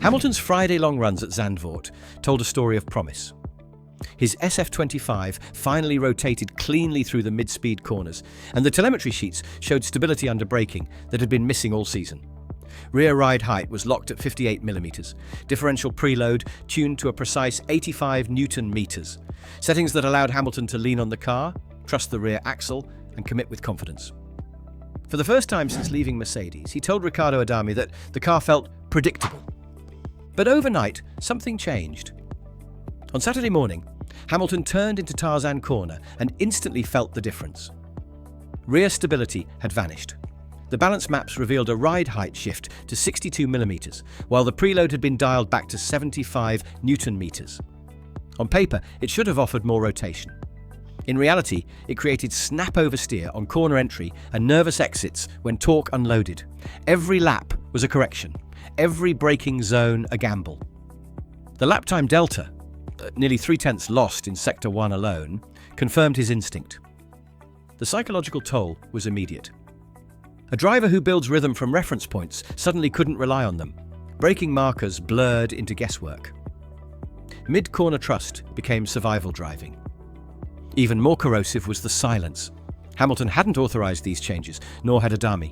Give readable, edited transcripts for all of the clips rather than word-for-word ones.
Hamilton's Friday long runs at Zandvoort told a story of promise. His SF25 finally rotated cleanly through the mid-speed corners, and the telemetry sheets showed stability under braking that had been missing all season. Rear ride height was locked at 58mm, differential preload tuned to a precise 85 Newton meters, settings that allowed Hamilton to lean on the car, trust the rear axle, and commit with confidence. For the first time since leaving Mercedes, he told Riccardo Adami that the car felt predictable. But overnight, something changed. On Saturday morning, Hamilton turned into Tarzan Corner and instantly felt the difference. Rear stability had vanished. The balance maps revealed a ride height shift to 62mm, while the preload had been dialed back to 75 Newton meters. On paper, it should have offered more rotation. In reality, it created snap oversteer on corner entry and nervous exits when torque unloaded. Every lap was a correction, every braking zone a gamble. The lap time delta, nearly 3/10 lost in Sector 1 alone, confirmed his instinct. The psychological toll was immediate. A driver who builds rhythm from reference points suddenly couldn't rely on them. Braking markers blurred into guesswork. Mid-corner trust became survival driving. Even more corrosive was the silence. Hamilton hadn't authorized these changes, nor had Adami.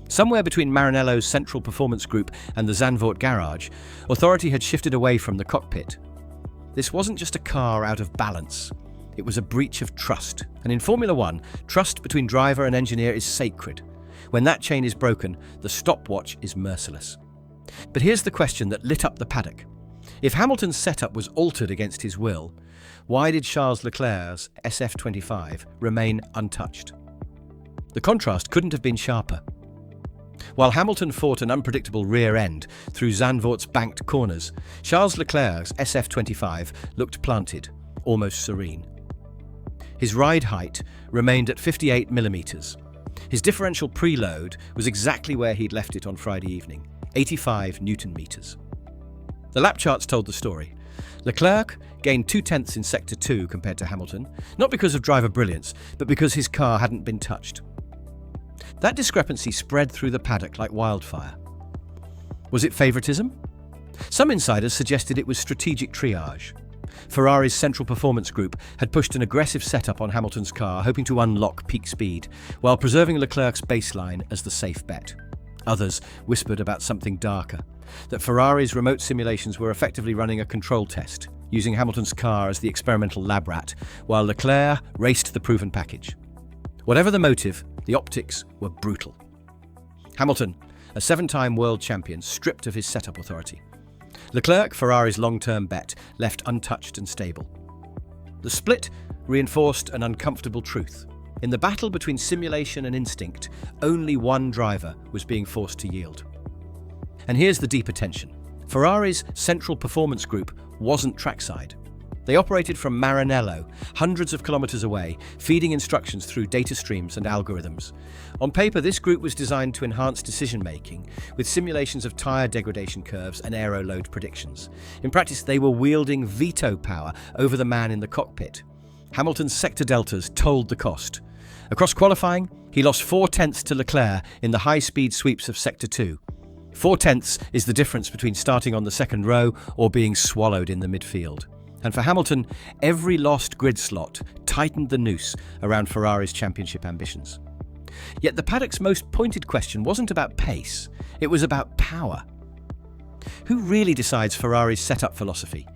Somewhere between Maranello's Central Performance Group and the Zandvoort garage, authority had shifted away from the cockpit. This wasn't just a car out of balance. It was a breach of trust. And in Formula One, trust between driver and engineer is sacred. When that chain is broken, the stopwatch is merciless. But here's the question that lit up the paddock. If Hamilton's setup was altered against his will, why did Charles Leclerc's SF25 remain untouched? The contrast couldn't have been sharper. While Hamilton fought an unpredictable rear end through Zandvoort's banked corners, Charles Leclerc's SF25 looked planted, almost serene. His ride height remained at 58mm. His differential preload was exactly where he'd left it on Friday evening, 85 Newton meters. The lap charts told the story. Leclerc gained 0.2 in Sector 2 compared to Hamilton, not because of driver brilliance, but because his car hadn't been touched. That discrepancy spread through the paddock like wildfire. Was it favoritism? Some insiders suggested it was strategic triage. Ferrari's Central Performance Group had pushed an aggressive setup on Hamilton's car, hoping to unlock peak speed, while preserving Leclerc's baseline as the safe bet. Others whispered about something darker, that Ferrari's remote simulations were effectively running a control test, using Hamilton's car as the experimental lab rat, while Leclerc raced the proven package. Whatever the motive, the optics were brutal. Hamilton, a 7-time world champion, stripped of his setup authority. Leclerc, Ferrari's long-term bet, left untouched and stable. The split reinforced an uncomfortable truth. In the battle between simulation and instinct, only one driver was being forced to yield. And here's the deeper tension. Ferrari's Central Performance Group wasn't trackside. They operated from Maranello, hundreds of kilometers away, feeding instructions through data streams and algorithms. On paper, this group was designed to enhance decision-making, with simulations of tyre degradation curves and aero load predictions. In practice, they were wielding veto power over the man in the cockpit. Hamilton's sector deltas told the cost. Across qualifying, he lost 0.4 to Leclerc in the high-speed sweeps of Sector 2. 0.4 is the difference between starting on the second row or being swallowed in the midfield. And for Hamilton, every lost grid slot tightened the noose around Ferrari's championship ambitions. Yet the paddock's most pointed question wasn't about pace, it was about power. Who really decides Ferrari's setup philosophy?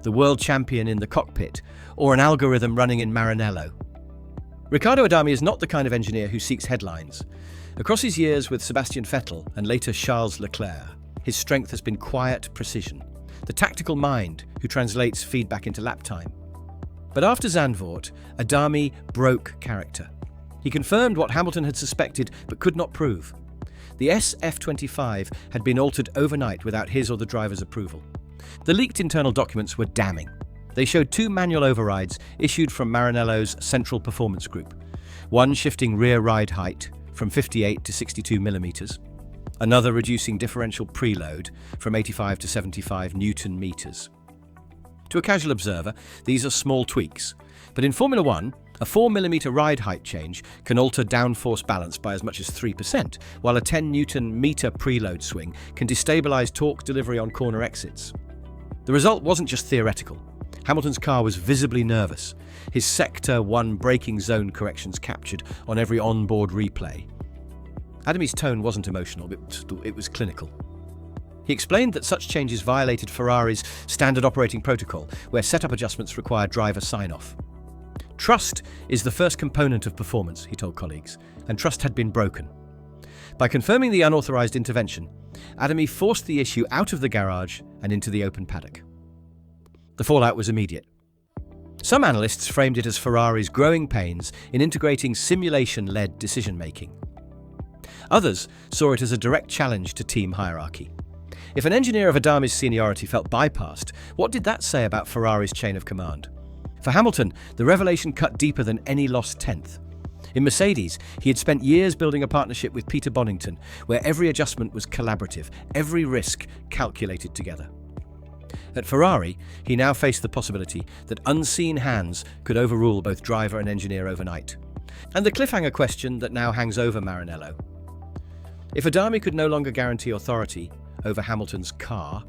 The world champion in the cockpit, or an algorithm running in Maranello? Riccardo Adami is not the kind of engineer who seeks headlines. Across his years with Sebastian Vettel and later Charles Leclerc, his strength has been quiet precision, the tactical mind who translates feedback into lap time. But after Zandvoort, Adami broke character. He confirmed what Hamilton had suspected but could not prove. The SF25 had been altered overnight without his or the driver's approval. The leaked internal documents were damning. They showed 2 manual overrides issued from Maranello's Central Performance Group, one shifting rear ride height from 58 to 62mm, another reducing differential preload from 85 to 75 Newton meters. To a casual observer, these are small tweaks, but in Formula One, A 4mm ride height change can alter downforce balance by as much as 3%, while a 10Nm preload swing can destabilize torque delivery on corner exits. The result wasn't just theoretical. Hamilton's car was visibly nervous, his Sector 1 braking zone corrections captured on every onboard replay. Adami's tone wasn't emotional, it was clinical. He explained that such changes violated Ferrari's standard operating protocol, where setup adjustments require driver sign-off. Trust is the first component of performance, he told colleagues, and trust had been broken. By confirming the unauthorized intervention, Adami forced the issue out of the garage and into the open paddock. The fallout was immediate. Some analysts framed it as Ferrari's growing pains in integrating simulation-led decision-making. Others saw it as a direct challenge to team hierarchy. If an engineer of Adami's seniority felt bypassed, what did that say about Ferrari's chain of command? For Hamilton, the revelation cut deeper than any lost tenth. In Mercedes, he had spent years building a partnership with Peter Bonington, where every adjustment was collaborative, every risk calculated together. At Ferrari, he now faced the possibility that unseen hands could overrule both driver and engineer overnight. And the cliffhanger question that now hangs over Maranello. If Adami could no longer guarantee authority over Hamilton's car,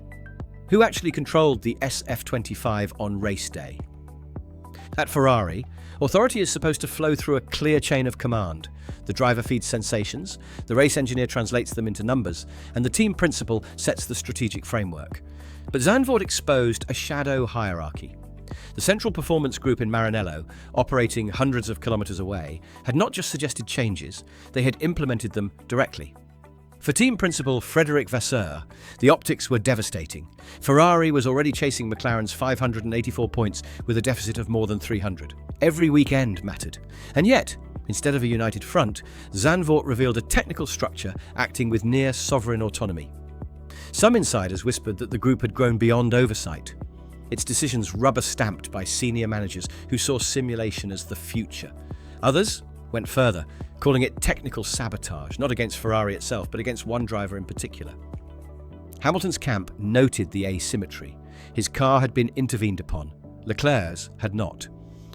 who actually controlled the SF25 on race day? At Ferrari, authority is supposed to flow through a clear chain of command. The driver feeds sensations, the race engineer translates them into numbers, and the team principal sets the strategic framework. But Zandvoort exposed a shadow hierarchy. The central performance group in Maranello, operating hundreds of kilometers away, had not just suggested changes, they had implemented them directly. For team principal Frédéric Vasseur, the optics were devastating. Ferrari was already chasing McLaren's 584 points with a deficit of more than 300. Every weekend mattered. And yet, instead of a united front, Zandvoort revealed a technical structure acting with near sovereign autonomy. Some insiders whispered that the group had grown beyond oversight, its decisions rubber-stamped by senior managers who saw simulation as the future. Others went further, calling it technical sabotage, not against Ferrari itself, but against one driver in particular. Hamilton's camp noted the asymmetry. His car had been intervened upon. Leclerc's had not.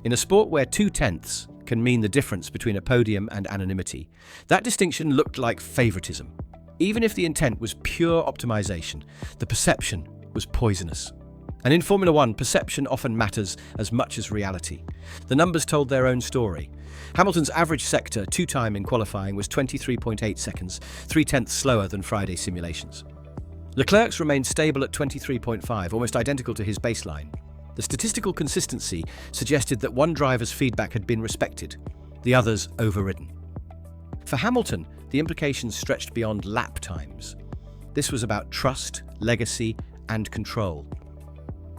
In a sport where 2/10 can mean the difference between a podium and anonymity, that distinction looked like favoritism. Even if the intent was pure optimization, the perception was poisonous. And in Formula One, perception often matters as much as reality. The numbers told their own story. Hamilton's average sector two-time in qualifying was 23.8 seconds, 3/10 slower than Friday simulations. Leclerc's remained stable at 23.5, almost identical to his baseline. The statistical consistency suggested that one driver's feedback had been respected, the others overridden. For Hamilton, the implications stretched beyond lap times. This was about trust, legacy, and control.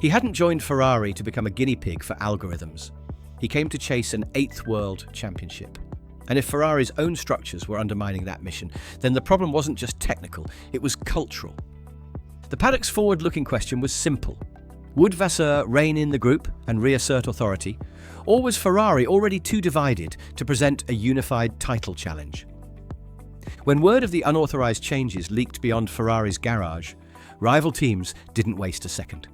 He hadn't joined Ferrari to become a guinea pig for algorithms. He came to chase an 8th world championship. And if Ferrari's own structures were undermining that mission, then the problem wasn't just technical, it was cultural. The paddock's forward-looking question was simple. Would Vasseur rein in the group and reassert authority, or was Ferrari already too divided to present a unified title challenge? When word of the unauthorized changes leaked beyond Ferrari's garage, rival teams didn't waste a second.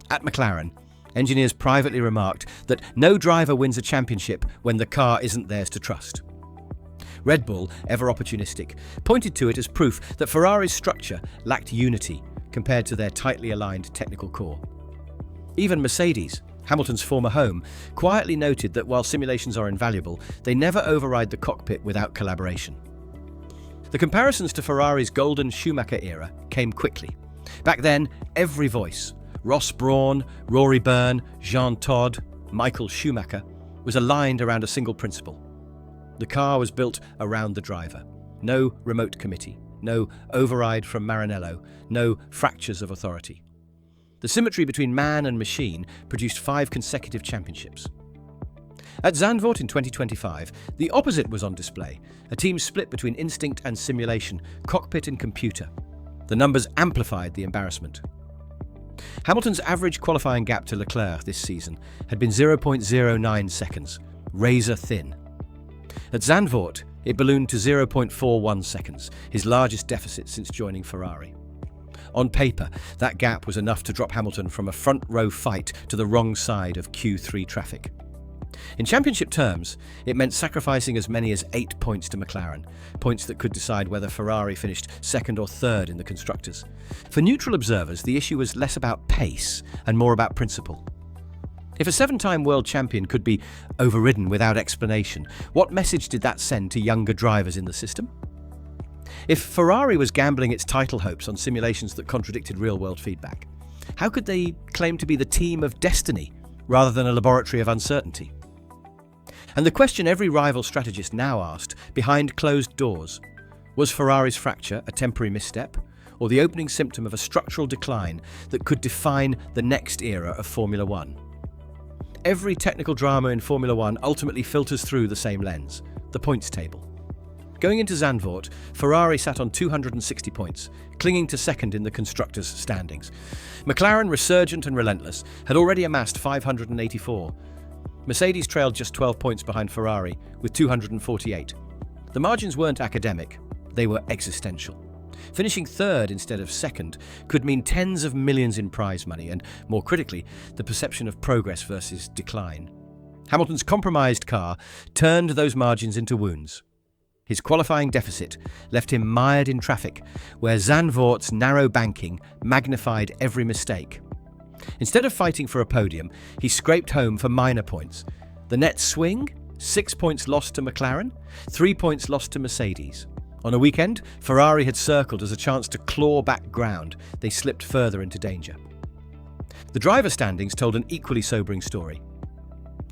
At McLaren, engineers privately remarked that no driver wins a championship when the car isn't theirs to trust. Red Bull, ever opportunistic, pointed to it as proof that Ferrari's structure lacked unity compared to their tightly aligned technical core. Even Mercedes, Hamilton's former home, quietly noted that while simulations are invaluable, they never override the cockpit without collaboration. The comparisons to Ferrari's golden Schumacher era came quickly. Back then, every voice, Ross Brawn, Rory Byrne, Jean Todt, Michael Schumacher, was aligned around a single principle. The car was built around the driver. No remote committee, no override from Maranello, no fractures of authority. The symmetry between man and machine produced 5 consecutive championships. At Zandvoort in 2025, the opposite was on display, a team split between instinct and simulation, cockpit and computer. The numbers amplified the embarrassment. Hamilton's average qualifying gap to Leclerc this season had been 0.09 seconds, razor thin. At Zandvoort, it ballooned to 0.41 seconds, his largest deficit since joining Ferrari. On paper, that gap was enough to drop Hamilton from a front-row fight to the wrong side of Q3 traffic. In championship terms, it meant sacrificing as many as 8 points to McLaren, points that could decide whether Ferrari finished second or third in the constructors. For neutral observers, the issue was less about pace and more about principle. If a 7-time world champion could be overridden without explanation, what message did that send to younger drivers in the system? If Ferrari was gambling its title hopes on simulations that contradicted real-world feedback, how could they claim to be the team of destiny rather than a laboratory of uncertainty? And the question every rival strategist now asked, behind closed doors, was Ferrari's fracture a temporary misstep, or the opening symptom of a structural decline that could define the next era of Formula One? Every technical drama in Formula One ultimately filters through the same lens, the points table. Going into Zandvoort, Ferrari sat on 260 points, clinging to second in the constructors' standings. McLaren, resurgent and relentless, had already amassed 584. Mercedes trailed just 12 points behind Ferrari, with 248. The margins weren't academic, they were existential. Finishing third instead of second could mean tens of millions in prize money and, more critically, the perception of progress versus decline. Hamilton's compromised car turned those margins into wounds. His qualifying deficit left him mired in traffic, where Zandvoort's narrow banking magnified every mistake. Instead of fighting for a podium, he scraped home for minor points. The net swing? 6 points lost to McLaren, 3 points lost to Mercedes. On a weekend, Ferrari had circled as a chance to claw back ground. They slipped further into danger. The driver standings told an equally sobering story.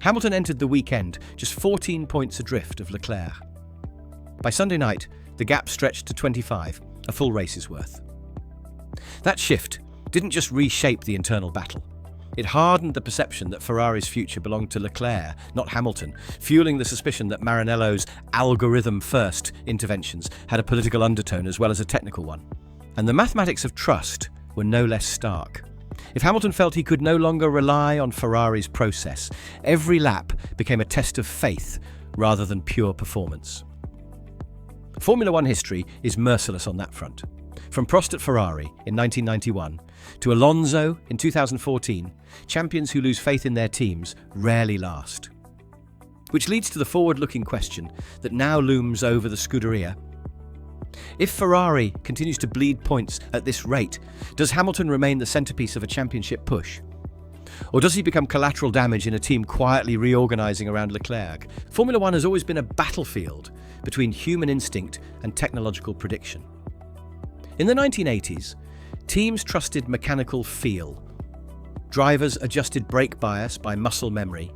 Hamilton entered the weekend just 14 points adrift of Leclerc. By Sunday night, the gap stretched to 25, a full race's worth. That shift didn't just reshape the internal battle. It hardened the perception that Ferrari's future belonged to Leclerc, not Hamilton, fueling the suspicion that Maranello's algorithm-first interventions had a political undertone as well as a technical one. And the mathematics of trust were no less stark. If Hamilton felt he could no longer rely on Ferrari's process, every lap became a test of faith rather than pure performance. Formula One history is merciless on that front. From Prost at Ferrari in 1991 to Alonso in 2014, champions who lose faith in their teams rarely last. Which leads to the forward-looking question that now looms over the Scuderia. If Ferrari continues to bleed points at this rate, does Hamilton remain the centrepiece of a championship push? Or does he become collateral damage in a team quietly reorganising around Leclerc? Formula One has always been a battlefield between human instinct and technological prediction. In the 1980s, teams trusted mechanical feel. Drivers adjusted brake bias by muscle memory.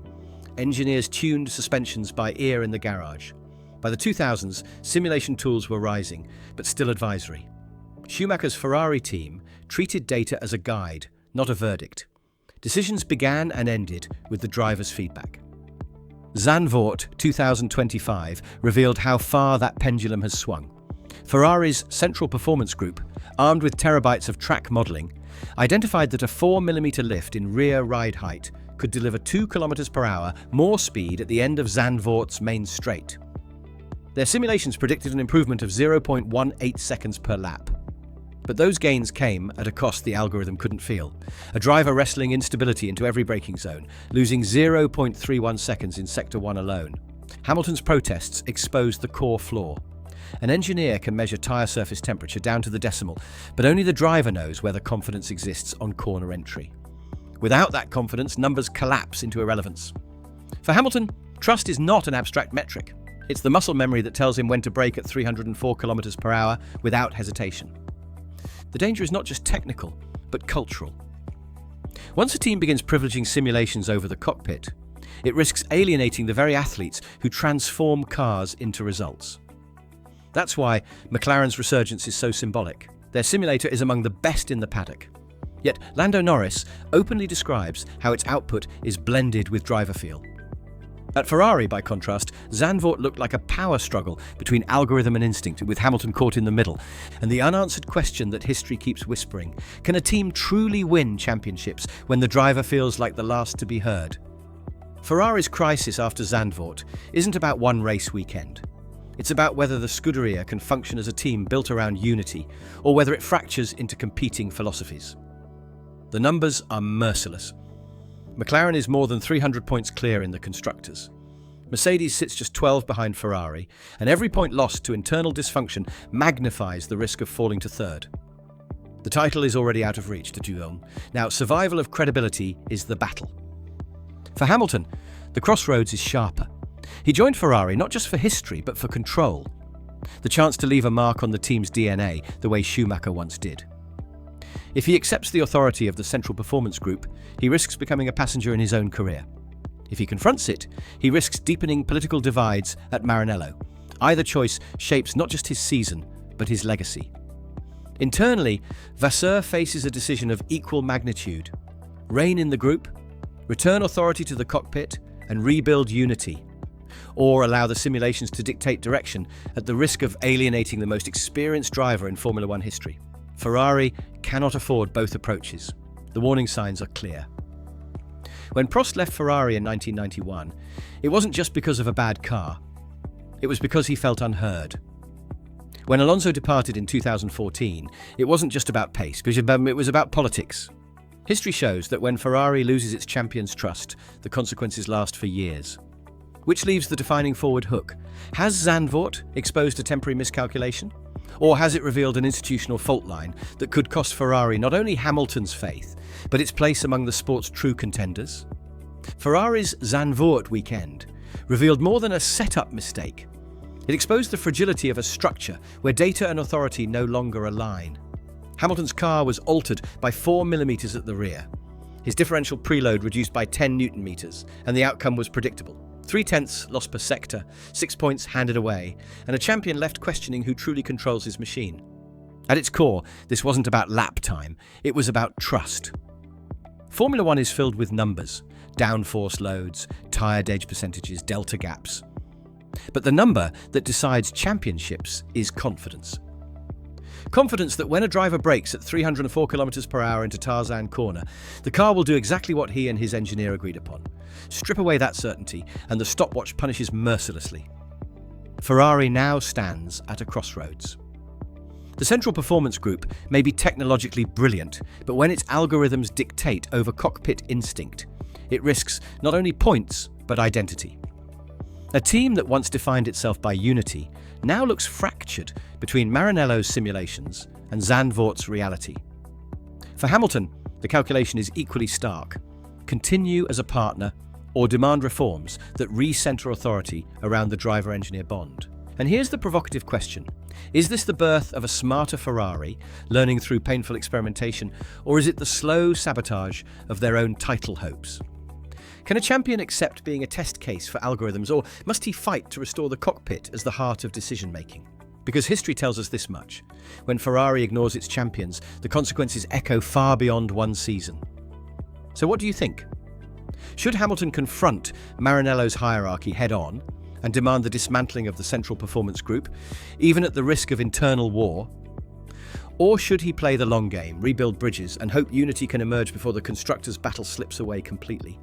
Engineers tuned suspensions by ear in the garage. By the 2000s, simulation tools were rising, but still advisory. Schumacher's Ferrari team treated data as a guide, not a verdict. Decisions began and ended with the driver's feedback. Zandvoort 2025 revealed how far that pendulum has swung. Ferrari's Central Performance Group, armed with terabytes of track modelling, identified that a 4mm lift in rear ride height could deliver 2 km/h more speed at the end of Zandvoort's main straight. Their simulations predicted an improvement of 0.18 seconds per lap. But those gains came at a cost the algorithm couldn't feel. A driver wrestling instability into every braking zone, losing 0.31 seconds in Sector 1 alone. Hamilton's protests exposed the core flaw. An engineer can measure tyre surface temperature down to the decimal, but only the driver knows whether confidence exists on corner entry. Without that confidence, numbers collapse into irrelevance. For Hamilton, trust is not an abstract metric. It's the muscle memory that tells him when to brake at 304 km/h without hesitation. The danger is not just technical, but cultural. Once a team begins privileging simulations over the cockpit, it risks alienating the very athletes who transform cars into results. That's why McLaren's resurgence is so symbolic. Their simulator is among the best in the paddock. Yet Lando Norris openly describes how its output is blended with driver feel. At Ferrari, by contrast, Zandvoort looked like a power struggle between algorithm and instinct, with Hamilton caught in the middle. And the unanswered question that history keeps whispering: can a team truly win championships when the driver feels like the last to be heard? Ferrari's crisis after Zandvoort isn't about one race weekend. It's about whether the Scuderia can function as a team built around unity, or whether it fractures into competing philosophies. The numbers are merciless. McLaren is more than 300 points clear in the constructors. Mercedes sits just 12 behind Ferrari, and every point lost to internal dysfunction magnifies the risk of falling to third. The title is already out of reach to Guillaume. Now, survival of credibility is the battle. For Hamilton, the crossroads is sharper. He joined Ferrari not just for history, but for control. The chance to leave a mark on the team's DNA, the way Schumacher once did. If he accepts the authority of the Central Performance Group, he risks becoming a passenger in his own career. If he confronts it, he risks deepening political divides at Maranello. Either choice shapes not just his season, but his legacy. Internally, Vasseur faces a decision of equal magnitude: reign in the group, return authority to the cockpit, and rebuild unity, or allow the simulations to dictate direction at the risk of alienating the most experienced driver in Formula One history. Ferrari cannot afford both approaches. The warning signs are clear. When Prost left Ferrari in 1991, it wasn't just because of a bad car. It was because he felt unheard. When Alonso departed in 2014, it wasn't just about pace, it was about politics. History shows that when Ferrari loses its champion's trust, the consequences last for years. Which leaves the defining forward hook. Has Zandvoort exposed a temporary miscalculation? Or has it revealed an institutional fault line that could cost Ferrari not only Hamilton's faith, but its place among the sport's true contenders? Ferrari's Zandvoort weekend revealed more than a setup mistake. It exposed the fragility of a structure where data and authority no longer align. Hamilton's car was altered by 4 millimeters at the rear. His differential preload reduced by 10 Newton meters, and the outcome was predictable. 3/10 lost per sector, 6 points handed away, and a champion left questioning who truly controls his machine. At its core, this wasn't about lap time, it was about trust. Formula One is filled with numbers: downforce loads, tyre edge percentages, delta gaps. But the number that decides championships is confidence. Confidence that when a driver brakes at 304 km/h into Tarzan corner, the car will do exactly what he and his engineer agreed upon. Strip away that certainty, and the stopwatch punishes mercilessly. Ferrari now stands at a crossroads. The Central Performance Group may be technologically brilliant, but when its algorithms dictate over cockpit instinct, it risks not only points, but identity. A team that once defined itself by unity now looks fractured between Maranello's simulations and Zandvoort's reality. For Hamilton, the calculation is equally stark: continue as a partner or demand reforms that re-center authority around the driver-engineer bond. And here's the provocative question: is this the birth of a smarter Ferrari, learning through painful experimentation, or is it the slow sabotage of their own title hopes? Can a champion accept being a test case for algorithms, or must he fight to restore the cockpit as the heart of decision-making? Because history tells us this much: when Ferrari ignores its champions, the consequences echo far beyond one season. So what do you think? Should Hamilton confront Maranello's hierarchy head-on and demand the dismantling of the Central Performance Group, even at the risk of internal war? Or should he play the long game, rebuild bridges, and hope unity can emerge before the constructors' battle slips away completely?